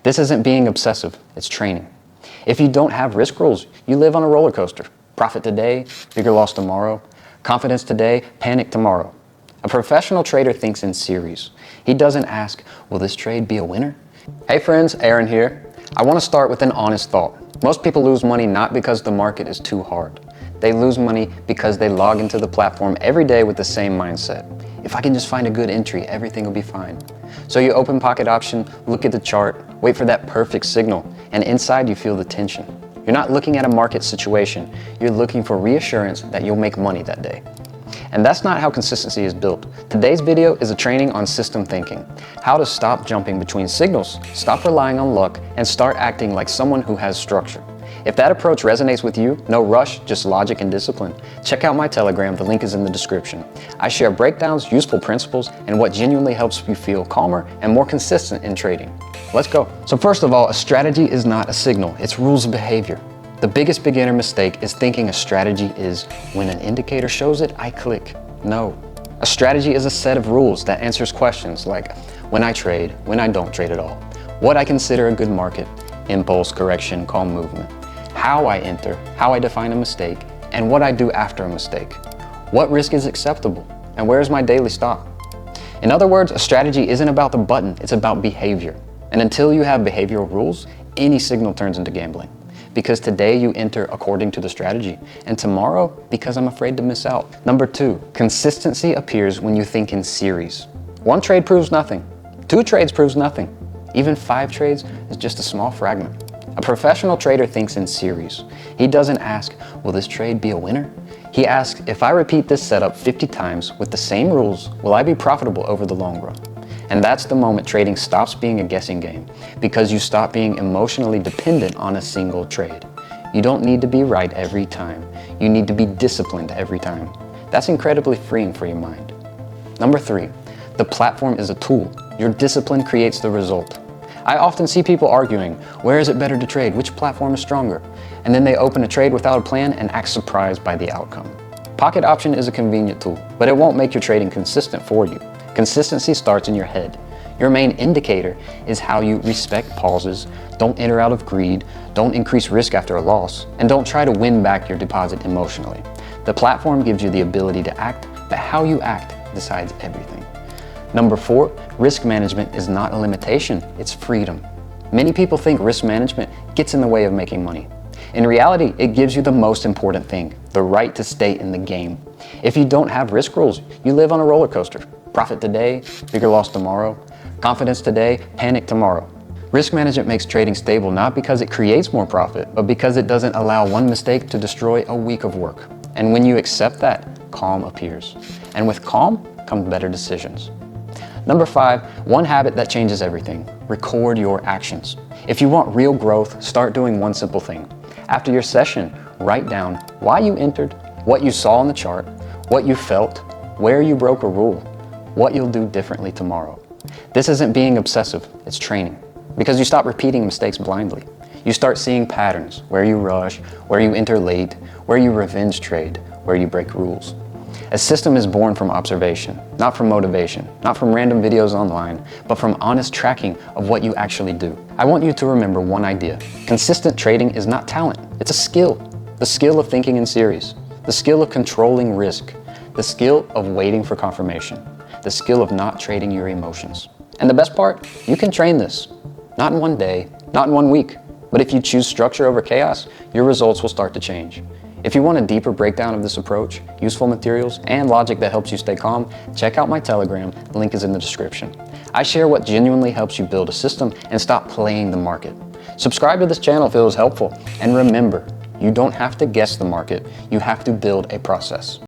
This isn't being obsessive, it's training. If you don't have risk rules, you live on a roller coaster. Profit today, bigger loss tomorrow. Confidence today, panic tomorrow. A professional trader thinks in series. He doesn't ask, will this trade be a winner? Hey friends, Aaron here. I want to start with an honest thought. Most people lose money not because the market is too hard. They lose money because they log into the platform every day with the same mindset. If I can just find a good entry, everything will be fine. So you open pocket option, look at the chart, wait for that perfect signal, and inside you feel the tension. You're not looking at a market situation, you're looking for reassurance that you'll make money that day. And that's not how consistency is built. Today's video is a training on system thinking, how to stop jumping between signals, stop relying on luck, and start acting like someone who has structure. If that approach resonates with you, no rush, just logic and discipline. Check out my Telegram, the link is in the description. I share breakdowns, useful principles, and what genuinely helps you feel calmer and more consistent in trading. Let's go. So first of all, a strategy is not a signal, it's rules of behavior. The biggest beginner mistake is thinking a strategy is, when an indicator shows it, I click. No. A strategy is a set of rules that answers questions like, when I trade, when I don't trade at all, what I consider a good market, impulse, correction, calm movement, how I enter, how I define a mistake, and what I do after a mistake. What risk is acceptable, and where is my daily stop? In other words, a strategy isn't about the button, it's about behavior. And until you have behavioral rules, any signal turns into gambling. Because today you enter according to the strategy, and tomorrow, because I'm afraid to miss out. Number 2, consistency appears when you think in series. 1 trade proves nothing. 2 trades proves nothing. Even 5 trades is just a small fragment. A professional trader thinks in series. He doesn't ask, will this trade be a winner? He asks, if I repeat this setup 50 times with the same rules, will I be profitable over the long run? And that's the moment trading stops being a guessing game, because you stop being emotionally dependent on a single trade. You don't need to be right every time. You need to be disciplined every time. That's incredibly freeing for your mind. Number 3, the platform is a tool. Your discipline creates the result. I often see people arguing, where is it better to trade? Which platform is stronger? And then they open a trade without a plan and act surprised by the outcome. Pocket option is a convenient tool, but it won't make your trading consistent for you. Consistency starts in your head. Your main indicator is how you respect pauses, don't enter out of greed, don't increase risk after a loss, and don't try to win back your deposit emotionally. The platform gives you the ability to act, but how you act decides everything. Number 4, risk management is not a limitation, it's freedom. Many people think risk management gets in the way of making money. In reality, it gives you the most important thing, the right to stay in the game. If you don't have risk rules, you live on a roller coaster. Profit today, bigger loss tomorrow. Confidence today, panic tomorrow. Risk management makes trading stable not because it creates more profit, but because it doesn't allow one mistake to destroy a week of work. And when you accept that, calm appears. And with calm comes better decisions. Number 5, one habit that changes everything. Record your actions. If you want real growth, start doing one simple thing. After your session, write down why you entered, what you saw on the chart, what you felt, where you broke a rule, what you'll do differently tomorrow. This isn't being obsessive, it's training. Because you stop repeating mistakes blindly. You start seeing patterns, where you rush, where you enter late, where you revenge trade, where you break rules. A system is born from observation, not from motivation, not from random videos online, but from honest tracking of what you actually do. I want you to remember one idea. Consistent trading is not talent, it's a skill. The skill of thinking in series, the skill of controlling risk, the skill of waiting for confirmation, the skill of not trading your emotions. And the best part, you can train this. Not in one day, not in 1 week, but if you choose structure over chaos, your results will start to change. If you want a deeper breakdown of this approach, useful materials, and logic that helps you stay calm, check out my Telegram, the link is in the description. I share what genuinely helps you build a system and stop playing the market. Subscribe to this channel if it was helpful, and remember, you don't have to guess the market, you have to build a process.